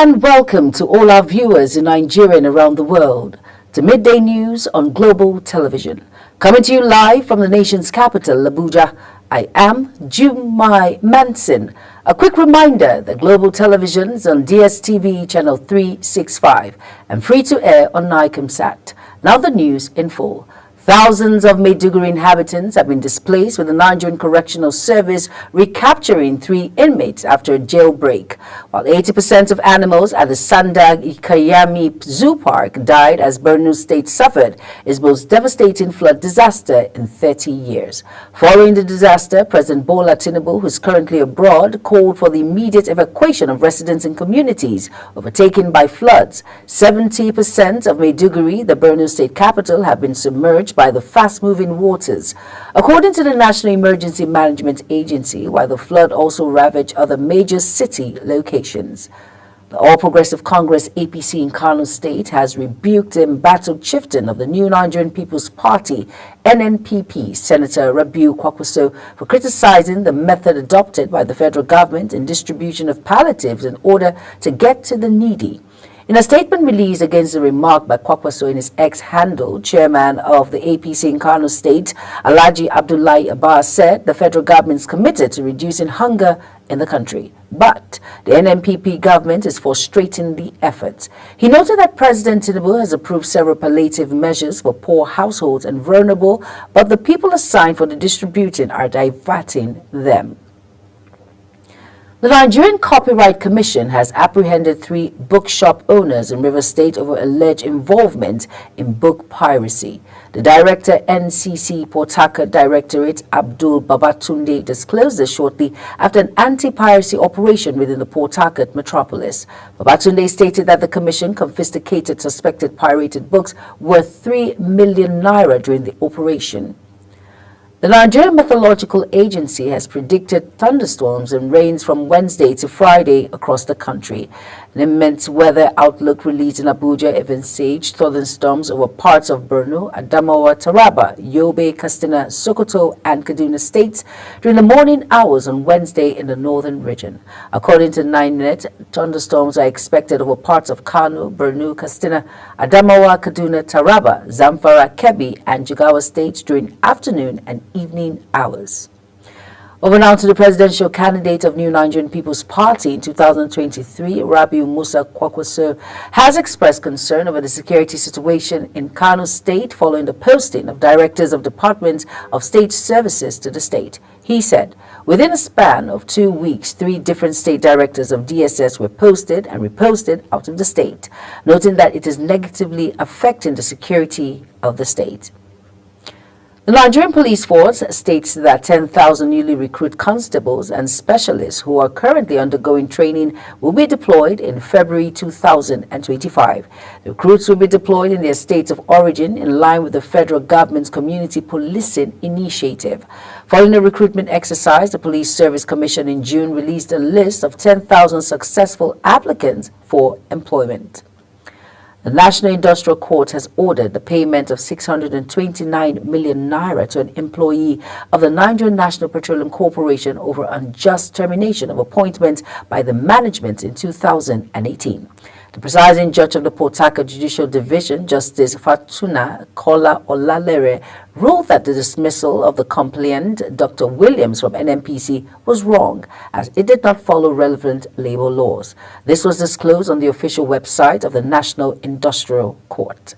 and welcome to all our viewers in Nigeria and around the world to Midday News on Global Television. Coming to you live from the nation's capital, Abuja, I am Jumai Manson. A quick reminder that Global Television is on DSTV channel 365 and free to air on Nicomsat. Now the news in full. Thousands of Maiduguri inhabitants have been displaced, with the Nigerian Correctional Service recapturing 3 inmates after a jailbreak, while 80% of animals at the Sandag Ikayami Zoo Park died as Borno State suffered its most devastating flood disaster in 30 years. Following the disaster, President Bola Tinubu, who is currently abroad, called for the immediate evacuation of residents in communities overtaken by floods. 70% of Maiduguri, the Borno State capital, have been submerged by the fast-moving waters. According to the National Emergency Management Agency, while the flood also ravaged other major city locations. The All Progressive Congress APC in Kano State has rebuked the embattled chieftain of the New Nigerian People's Party, NNPP, Senator Rabiu Kwankwaso, for criticizing the method adopted by the federal government in distribution of palliatives in order to get to the needy. In a statement released against the remark by Kwankwaso in his X-handle, chairman of the APC in Kano State, Alhaji Abdullahi Abbas, said the federal government is committed to reducing hunger in the country, but the NNPP government is frustrating the efforts. He noted that President Tinubu has approved several palliative measures for poor households and vulnerable, but the people assigned for the distributing are diverting them. The Nigerian Copyright Commission has apprehended 3 bookshop owners in Rivers State over alleged involvement in book piracy. The director, NCC Port Harcourt Directorate, Abdul Babatunde, disclosed this shortly after an anti-piracy operation within the Port Harcourt metropolis. Babatunde stated that the commission confiscated suspected pirated books worth 3 million naira during the operation. The Nigerian Meteorological Agency has predicted thunderstorms and rains from Wednesday to Friday across the country. An immense weather outlook released in Abuja evinced southern storms over parts of Borno, Adamawa, Taraba, Yobe, Katsina, Sokoto, and Kaduna states during the morning hours on Wednesday in the northern region. According to 9net, thunderstorms are expected over parts of Kano, Borno, Katsina, Adamawa, Kaduna, Taraba, Zamfara, Kebbi, and Jigawa states during afternoon and evening hours. Over now to the presidential candidate of New Nigerian People's Party in 2023, Rabiu Musa Kwankwaso, has expressed concern over the security situation in Kano State following the posting of directors of Department of State Services to the state. He said, within a span of 2 weeks, 3 different state directors of DSS were posted and reposted out of the state, noting that it is negatively affecting the security of the state. The Nigerian Police Force states that 10,000 newly recruited constables and specialists who are currently undergoing training will be deployed in February 2025. The recruits will be deployed in their states of origin in line with the federal government's community policing initiative. Following the recruitment exercise, the Police Service Commission in June released a list of 10,000 successful applicants for employment. The National Industrial Court has ordered the payment of 629 million naira to an employee of the Nigerian National Petroleum Corporation over unjust termination of appointment by the management in 2018. The presiding judge of the Port Harcourt Judicial Division, Justice Fatuna Kola Olalere, ruled that the dismissal of the complainant, Dr. Williams from NNPC, was wrong, as it did not follow relevant labor laws. This was disclosed on the official website of the National Industrial Court.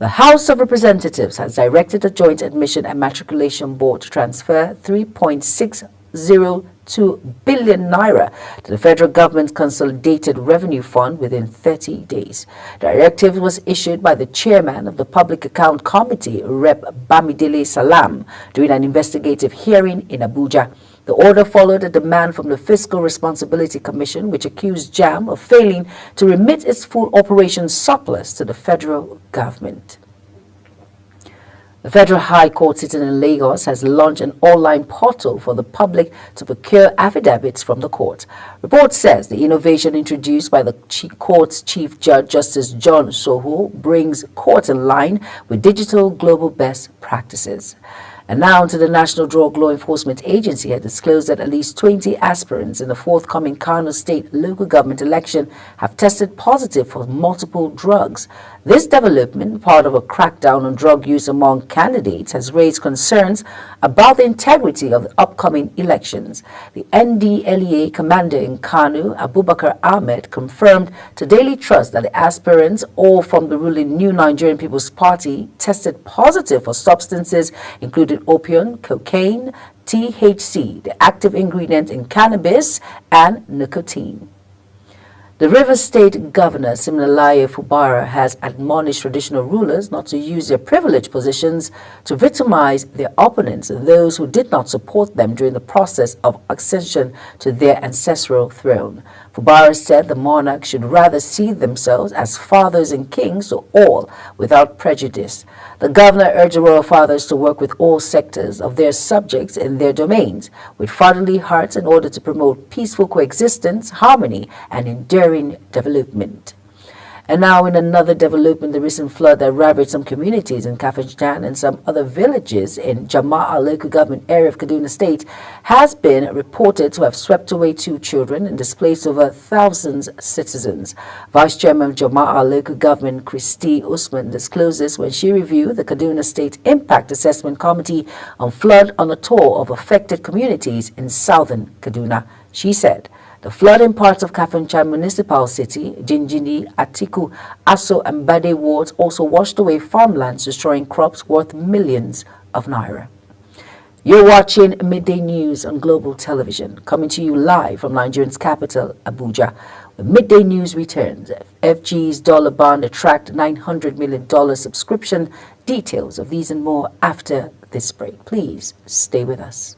The House of Representatives has directed the Joint Admission and Matriculation Board to transfer 3.602 billion naira to the federal government's Consolidated Revenue Fund within 30 days. The directive was issued by the chairman of the Public Account Committee, Rep. Bamidele Salam, during an investigative hearing in Abuja. The order followed a demand from the Fiscal Responsibility Commission, which accused JAM of failing to remit its full operation surplus to the federal government. The Federal High Court sitting in Lagos has launched an online portal for the public to procure affidavits from the court. Report says the innovation introduced by the court's Chief Judge Justice John Soho brings court in line with digital global best practices. And now to the National Drug Law Enforcement Agency had disclosed that at least 20 aspirants in the forthcoming Kano State local government election have tested positive for multiple drugs. This development, part of a crackdown on drug use among candidates, has raised concerns about the integrity of the upcoming elections. The NDLEA commander in Kano, Abubakar Ahmed, confirmed to Daily Trust that the aspirants, all from the ruling New Nigerian People's Party, tested positive for substances including opium, cocaine, THC, the active ingredient in cannabis, and nicotine. The Rivers State Governor, Siminalayi Fubara, has admonished traditional rulers not to use their privileged positions to victimize their opponents and those who did not support them during the process of ascension to their ancestral throne. Fubara said the monarchs should rather see themselves as fathers and kings to all without prejudice. The governor urged the royal fathers to work with all sectors of their subjects in their domains with fatherly hearts in order to promote peaceful coexistence, harmony, and enduring development. And now in another development, the recent flood that ravaged some communities in Kafanchan and some other villages in Jama'a local government area of Kaduna State has been reported to have swept away 2 children and displaced over 1,000 citizens. Vice Chairman of Jama'a local government Christy Usman discloses when she reviewed the Kaduna State Impact Assessment Committee on flood on a tour of affected communities in southern Kaduna. She said, the flood in parts of Kafanchan Municipal City, Jinjini, Atiku, Aso and Bade wards also washed away farmlands, destroying crops worth millions of naira. You're watching Midday News on Global Television, coming to you live from Nigeria's capital, Abuja. When Midday News returns, FG's dollar bond attract $900 million subscription. Details of these and more after this break. Please stay with us.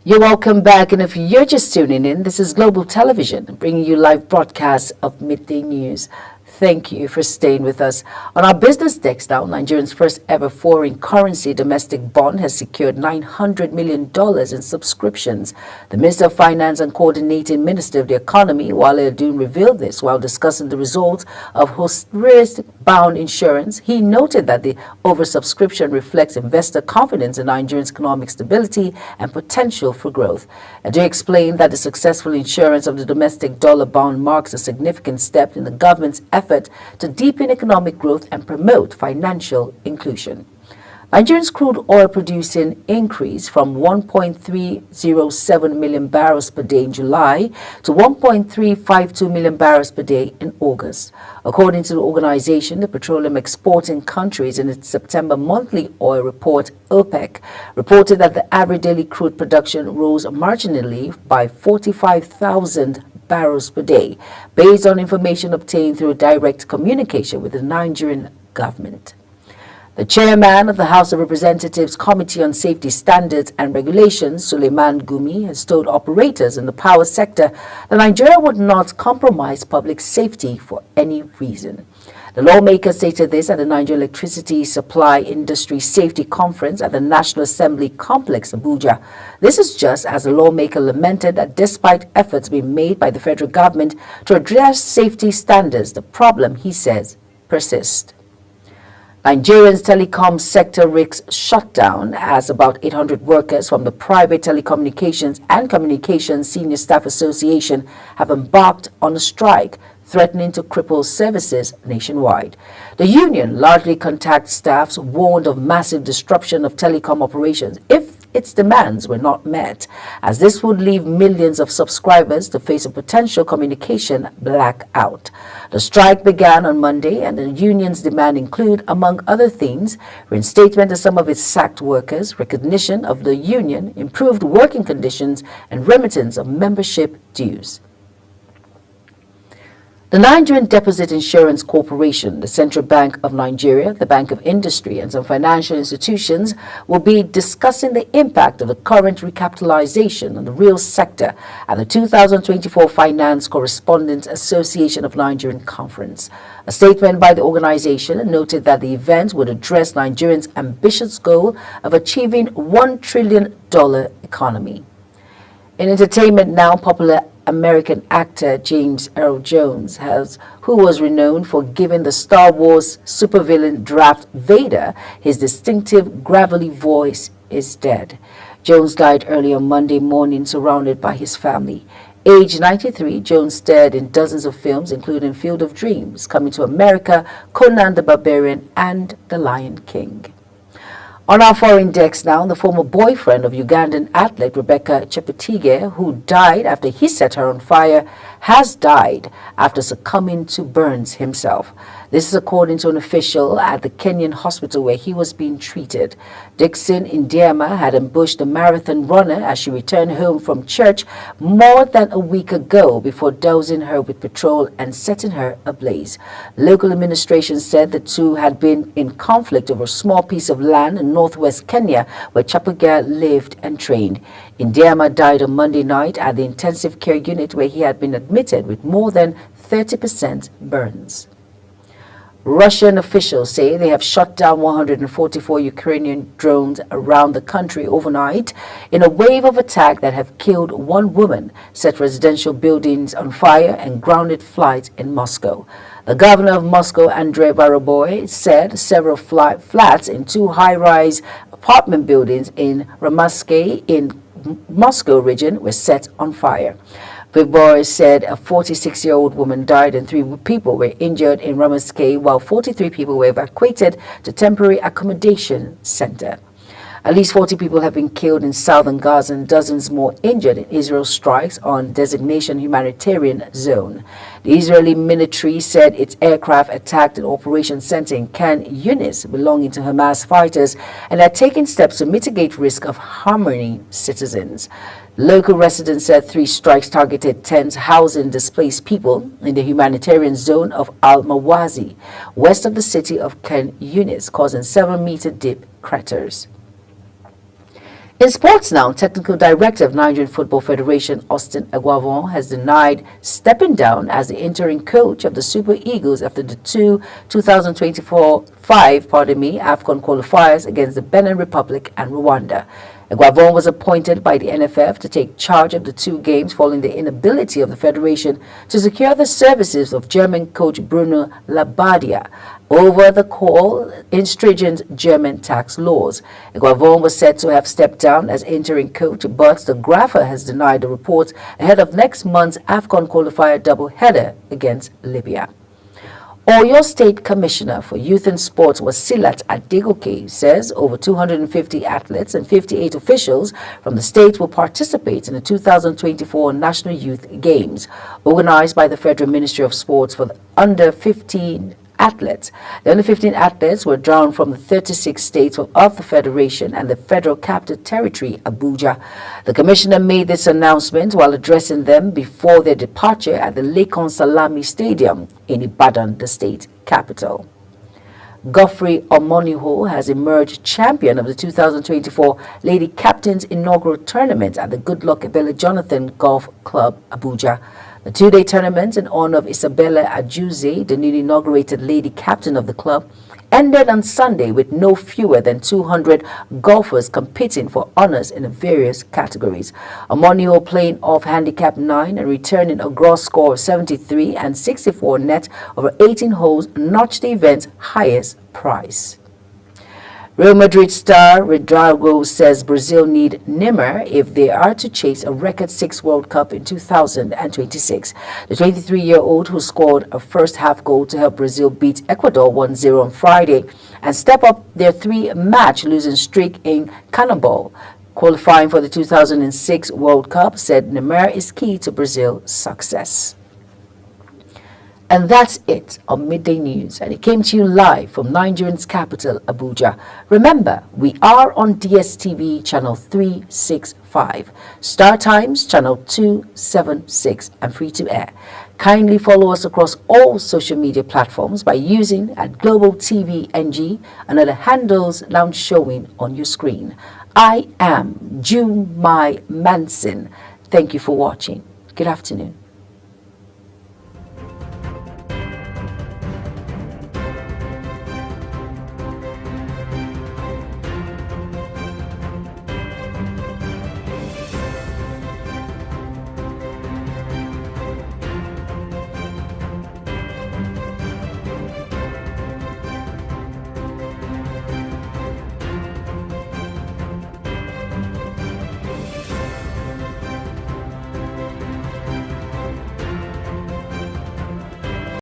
You're welcome back, and if you're just tuning in, this is Global Television, bringing you live broadcasts of Midday News. Thank you for staying with us. On our business desk now, Nigeria's first ever foreign currency domestic bond has secured $900 million in subscriptions. The Minister of Finance and Coordinating Minister of the Economy, Wale Edun, revealed this while discussing the results of risk-bound insurance. He noted that the oversubscription reflects investor confidence in Nigeria's economic stability and potential for growth. Edun explained that the successful insurance of the domestic dollar bond marks a significant step in the government's effort to deepen economic growth and promote financial inclusion. Nigeria's crude oil producing increased from 1.307 million barrels per day in July to 1.352 million barrels per day in August. According to the organization, the petroleum exporting countries in its September monthly oil report, OPEC, reported that the average daily crude production rose marginally by 45,000 barrels per day, based on information obtained through direct communication with the Nigerian government. The chairman of the House of Representatives Committee on Safety Standards and Regulations, Suleiman Gumi, has told operators in the power sector that Nigeria would not compromise public safety for any reason. The lawmaker stated this at the Nigeria Electricity Supply Industry Safety Conference at the National Assembly Complex, Abuja. This is just as the lawmaker lamented that despite efforts being made by the federal government to address safety standards, the problem, he says, persists. Nigeria's telecom sector risks shutdown as about 800 workers from the Private Telecommunications and Communications Senior Staff Association have embarked on a strike, threatening to cripple services nationwide. The union, largely contact staffs, warned of massive disruption of telecom operations if its demands were not met, as this would leave millions of subscribers to face a potential communication blackout. The strike began on Monday, and the union's demand include, among other things, reinstatement of some of its sacked workers, recognition of the union, improved working conditions, and remittance of membership dues. The Nigerian Deposit Insurance Corporation, the Central Bank of Nigeria, the Bank of Industry, and some financial institutions will be discussing the impact of the current recapitalization on the real sector at the 2024 Finance Correspondents Association of Nigerian Conference. A statement by the organization noted that the event would address Nigerians' ambitious goal of achieving $1 trillion economy. In entertainment now, popular American actor James Earl Jones, who was renowned for giving the Star Wars supervillain Darth Vader his distinctive gravelly voice, is dead. Jones died early on Monday morning, surrounded by his family. Aged 93, Jones starred in dozens of films, including Field of Dreams, Coming to America, Conan the Barbarian, and The Lion King. On our foreign decks now, the former boyfriend of Ugandan athlete Rebecca Cheptegei, who died after he set her on fire, has died after succumbing to burns himself. This is according to an official at the Kenyan hospital where he was being treated. Dixon Indiema had ambushed the marathon runner as she returned home from church more than a week ago before dousing her with petrol and setting her ablaze. Local administration said the two had been in conflict over a small piece of land in northwest Kenya where Cheptegei lived and trained. Indiema died on Monday night at the intensive care unit where he had been admitted with more than 30% burns. Russian officials say they have shot down 144 Ukrainian drones around the country overnight in a wave of attack that have killed one woman, set residential buildings on fire, and grounded flights in Moscow. The governor of Moscow, Andrei Voroboy, said several flats in two high-rise apartment buildings in Ramaskei in Moscow region were set on fire. Voroboy said a 46-year-old woman died and 3 people were injured in Ramaskei, while 43 people were evacuated to temporary accommodation center. At least 40 people have been killed in southern Gaza and dozens more injured in Israel's strikes on designation humanitarian zone. The Israeli military said its aircraft attacked an operation center in Khan Yunis belonging to Hamas fighters and had taken steps to mitigate risk of harming citizens. Local residents said 3 strikes targeted tents housing displaced people in the humanitarian zone of Al-Mawazi, west of the city of Khan Yunis, causing 7-meter deep craters. In sports now, Technical Director of Nigerian Football Federation Austin Eguavoen has denied stepping down as the interim coach of the Super Eagles after the 2024 AFCON qualifiers against the Benin Republic and Rwanda. Eguavoen was appointed by the NFF to take charge of the 2 games following the inability of the federation to secure the services of German coach Bruno Labbadia over the call in stringent German tax laws. Eguavoen was said to have stepped down as interim coach, but the Grapher has denied the reports ahead of next month's AFCON qualifier doubleheader against Libya. Oyo State Commissioner for Youth and Sports Wasilat Adegoke says over 250 athletes and 58 officials from the state will participate in the 2024 National Youth Games, organized by the Federal Ministry of Sports for the under-15 athletes. The under 15 athletes were drawn from the 36 states of the Federation and the Federal Capital Territory, Abuja. The commissioner made this announcement while addressing them before their departure at the Lekon Salami Stadium in Ibadan, the state capital. Godfrey Omoniho has emerged champion of the 2024 Lady Captains Inaugural Tournament at the Goodluck Ebele Jonathan Golf Club, Abuja. The 2-day tournament in honor of Isabella Ajuze, the newly inaugurated lady captain of the club, ended on Sunday with no fewer than 200 golfers competing for honors in the various categories. Omoniho playing off handicap 9 and returning a gross score of 73 and 64 net over 18 holes notched the event's highest prize. Real Madrid star Rodrygo says Brazil need Neymar if they are to chase a record 6 World Cup in 2026. The 23-year-old, who scored a first-half goal to help Brazil beat Ecuador 1-0 on Friday and step up their 3-match losing streak in Cannibal, qualifying for the 2006 World Cup, said Neymar is key to Brazil's success. And that's it on Midday News, and it came to you live from Nigeria's capital, Abuja. Remember, we are on DSTV channel 365, Star Times channel 276, and free to air. Kindly follow us across all social media platforms by using at Global TV NG and other handles now showing on your screen. I am Jumai Manson. Thank you for watching. Good afternoon.